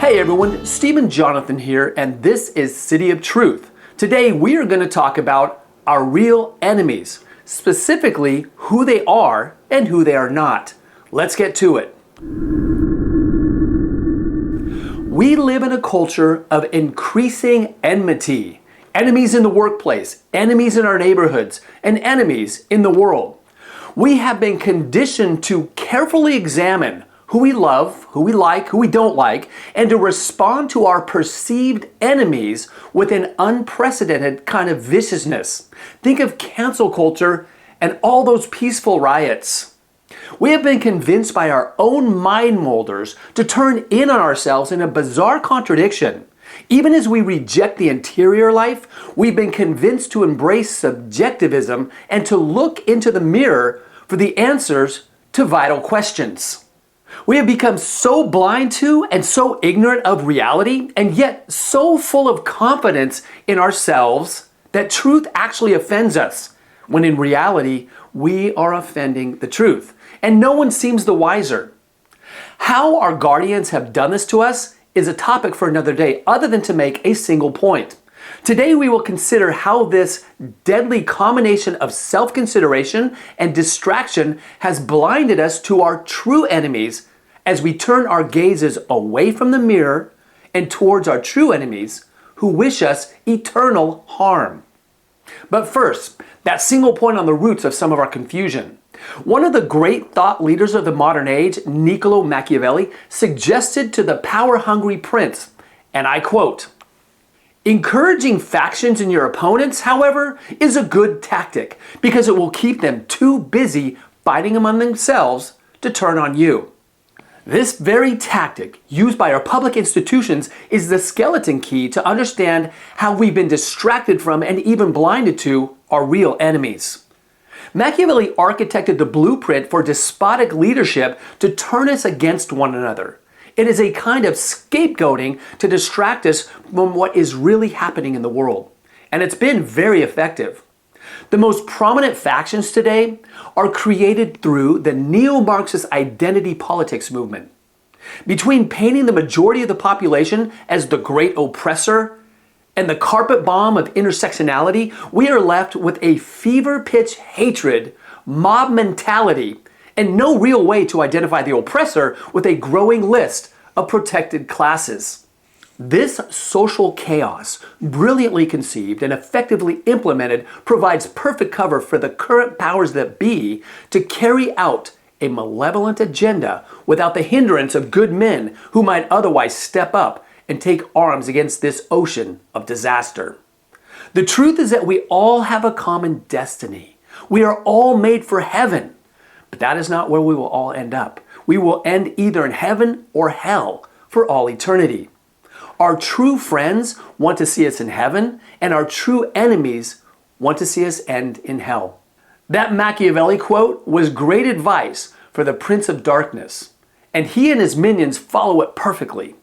Hey everyone, Stephen Jonathan here, and this is City of Truth. Today we are going to talk about our real enemies, specifically who they are and who they are not. Let's get to it. We live in a culture of increasing enmity. Enemies in the workplace, enemies in our neighborhoods, and enemies in the world. We have been conditioned to carefully examine who we love, who we like, who we don't like, and to respond to our perceived enemies with an unprecedented kind of viciousness. Think of cancel culture and all those peaceful riots. We have been convinced by our own mind molders to turn in on ourselves in a bizarre contradiction. Even as we reject the interior life, we've been convinced to embrace subjectivism and to look into the mirror for the answers to vital questions. We have become so blind to and so ignorant of reality, and yet so full of confidence in ourselves that truth actually offends us, when in reality, we are offending the truth, and no one seems the wiser. How our guardians have done this to us is a topic for another day, other than to make a single point. Today we will consider how this deadly combination of self-consideration and distraction has blinded us to our true enemies as we turn our gazes away from the mirror and towards our true enemies who wish us eternal harm. But first, that single point on the roots of some of our confusion. One of the great thought leaders of the modern age, Niccolo Machiavelli, suggested to the power-hungry prince, and I quote, "Encouraging factions in your opponents, however, is a good tactic because it will keep them too busy fighting among themselves to turn on you." This very tactic, used by our public institutions, is the skeleton key to understand how we've been distracted from and even blinded to our real enemies. Machiavelli architected the blueprint for despotic leadership to turn us against one another. It is a kind of scapegoating to distract us from what is really happening in the world. And it's been very effective. The most prominent factions today are created through the neo-Marxist identity politics movement. Between painting the majority of the population as the great oppressor and the carpet bomb of intersectionality, we are left with a fever-pitch hatred, mob mentality, and no real way to identify the oppressor with a growing list of protected classes. This social chaos, brilliantly conceived and effectively implemented, provides perfect cover for the current powers that be to carry out a malevolent agenda without the hindrance of good men who might otherwise step up and take arms against this ocean of disaster. The truth is that we all have a common destiny. We are all made for heaven, but that is not where we will all end up. We will end either in heaven or hell for all eternity. Our true friends want to see us in heaven, and our true enemies want to see us end in hell. That Machiavelli quote was great advice for the Prince of Darkness, and he and his minions follow it perfectly.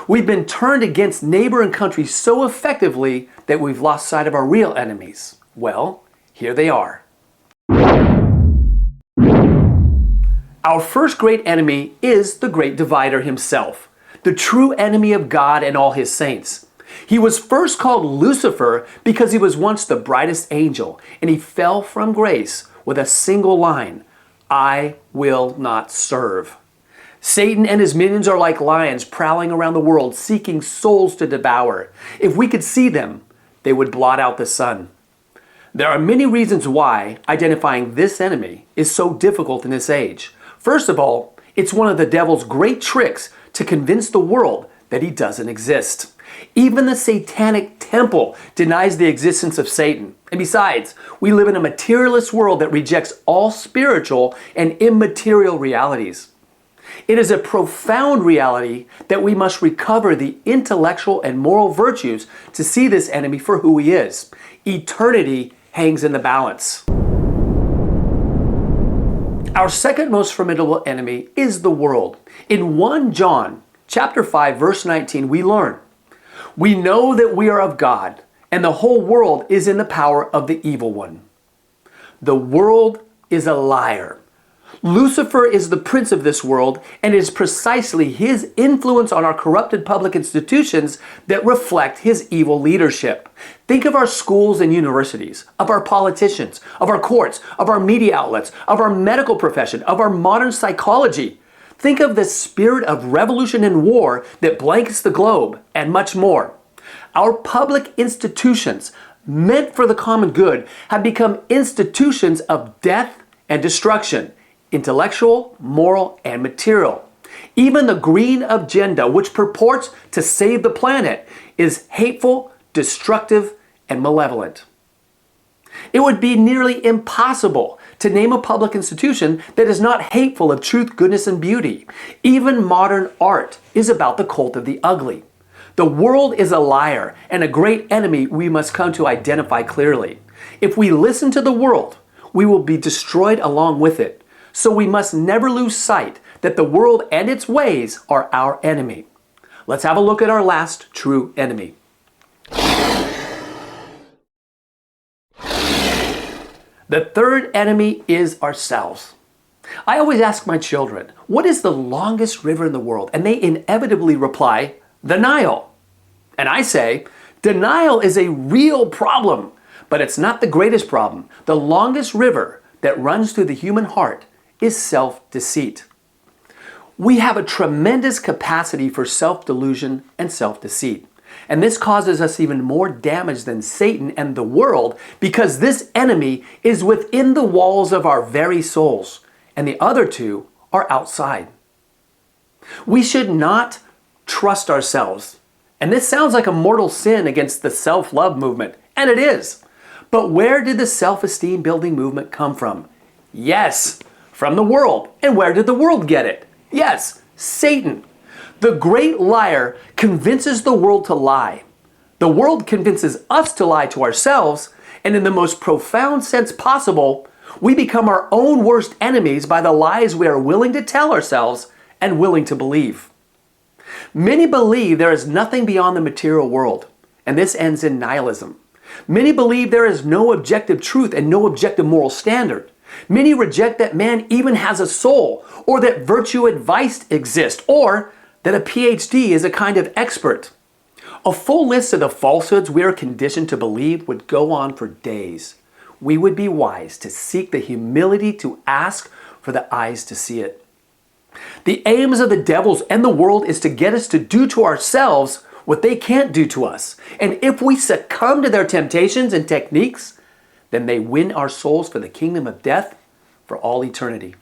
We've been turned against neighbor and country so effectively that we've lost sight of our real enemies. Well, here they are. Our first great enemy is the Great Divider himself, the true enemy of God and all his saints. He was first called Lucifer because he was once the brightest angel, and he fell from grace with a single line, "I will not serve." Satan and his minions are like lions prowling around the world seeking souls to devour. If we could see them, they would blot out the sun. There are many reasons why identifying this enemy is so difficult in this age. First of all, it's one of the devil's great tricks to convince the world that he doesn't exist. Even the satanic temple denies the existence of Satan. And besides, we live in a materialist world that rejects all spiritual and immaterial realities. It is a profound reality that we must recover the intellectual and moral virtues to see this enemy for who he is. Eternity hangs in the balance. Our second most formidable enemy is the world. In 1 John chapter 5, verse 19, we learn, "We know that we are of God, and the whole world is in the power of the evil one." The world is a liar. Lucifer is the prince of this world, and it is precisely his influence on our corrupted public institutions that reflect his evil leadership. Think of our schools and universities, of our politicians, of our courts, of our media outlets, of our medical profession, of our modern psychology. Think of the spirit of revolution and war that blankets the globe, and much more. Our public institutions, meant for the common good, have become institutions of death and destruction. Intellectual, moral, and material. Even the green agenda, which purports to save the planet, is hateful, destructive, and malevolent. It would be nearly impossible to name a public institution that is not hateful of truth, goodness, and beauty. Even modern art is about the cult of the ugly. The world is a liar and a great enemy we must come to identify clearly. If we listen to the world, we will be destroyed along with it. So we must never lose sight that the world and its ways are our enemy. Let's have a look at our last true enemy. The third enemy is ourselves. I always ask my children, what is the longest river in the world? And they inevitably reply, the Nile. And I say, denial is a real problem, but it's not the greatest problem. The longest river that runs through the human heart is self-deceit. We have a tremendous capacity for self-delusion and self-deceit. And this causes us even more damage than Satan and the world because this enemy is within the walls of our very souls, and the other two are outside. We should not trust ourselves. And this sounds like a mortal sin against the self-love movement, and it is. But where did the self-esteem building movement come from? Yes, from the world. And where did the world get it? Yes, Satan. The great liar convinces the world to lie. The world convinces us to lie to ourselves, and in the most profound sense possible, we become our own worst enemies by the lies we are willing to tell ourselves and willing to believe. Many believe there is nothing beyond the material world, and this ends in nihilism. Many believe there is no objective truth and no objective moral standard. Many reject that man even has a soul, or that virtue advice exists, or that a PhD is a kind of expert. A full list of the falsehoods we are conditioned to believe would go on for days. We would be wise to seek the humility to ask for the eyes to see it. The aims of the devils and the world is to get us to do to ourselves what they can't do to us. And if we succumb to their temptations and techniques, then they win our souls for the kingdom of death for all eternity.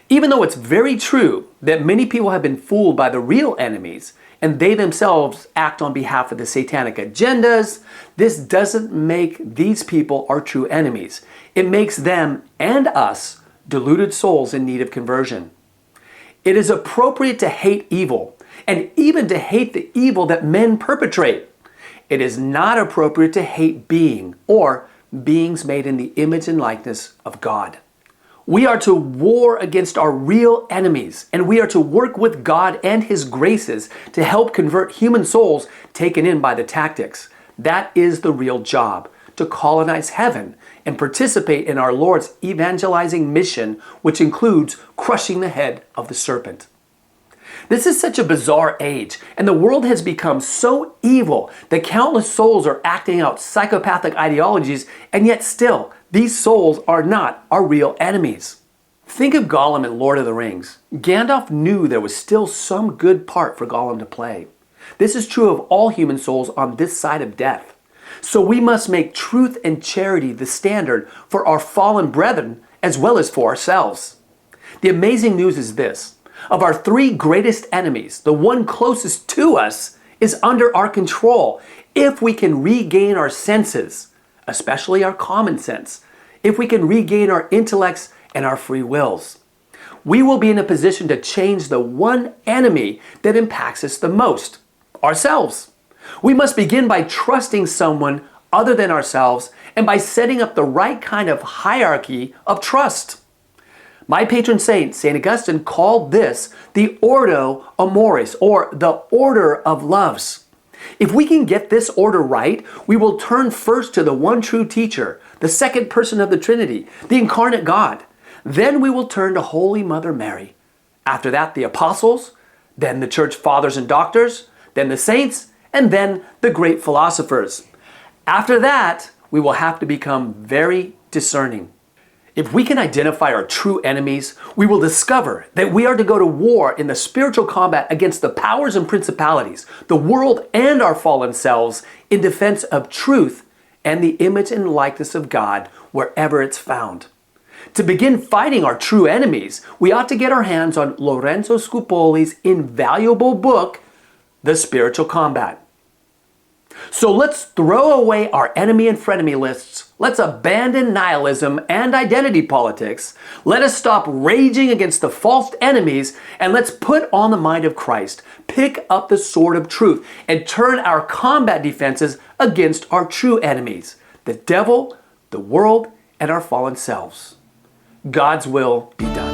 Even though it's very true that many people have been fooled by the real enemies and they themselves act on behalf of the satanic agendas, this doesn't make these people our true enemies. It makes them and us deluded souls in need of conversion. It is appropriate to hate evil and even to hate the evil that men perpetrate. It is not appropriate to hate being or beings made in the image and likeness of God. We are to war against our real enemies, and we are to work with God and His graces to help convert human souls taken in by the tactics. That is the real job, to colonize heaven and participate in our Lord's evangelizing mission, which includes crushing the head of the serpent. This is such a bizarre age, and the world has become so evil that countless souls are acting out psychopathic ideologies, and yet still, these souls are not our real enemies. Think of Gollum in Lord of the Rings. Gandalf knew there was still some good part for Gollum to play. This is true of all human souls on this side of death. So we must make truth and charity the standard for our fallen brethren as well as for ourselves. The amazing news is this. Of our three greatest enemies, the one closest to us is under our control if we can regain our senses, especially our common sense, if we can regain our intellects and our free wills. We will be in a position to change the one enemy that impacts us the most, ourselves. We must begin by trusting someone other than ourselves and by setting up the right kind of hierarchy of trust. My patron saint, St. Augustine, called this the Ordo Amoris, or the order of loves. If we can get this order right, we will turn first to the one true teacher, the second person of the Trinity, the incarnate God. Then we will turn to Holy Mother Mary. After that, the apostles, then the church fathers and doctors, then the saints, and then the great philosophers. After that, we will have to become very discerning. If we can identify our true enemies, we will discover that we are to go to war in the spiritual combat against the powers and principalities, the world and our fallen selves, in defense of truth and the image and likeness of God wherever it's found. To begin fighting our true enemies, we ought to get our hands on Lorenzo Scupoli's invaluable book, The Spiritual Combat. So let's throw away our enemy and frenemy lists. Let's abandon nihilism and identity politics. Let us stop raging against the false enemies, and let's put on the mind of Christ, pick up the sword of truth, and turn our combat defenses against our true enemies, the devil, the world, and our fallen selves. God's will be done.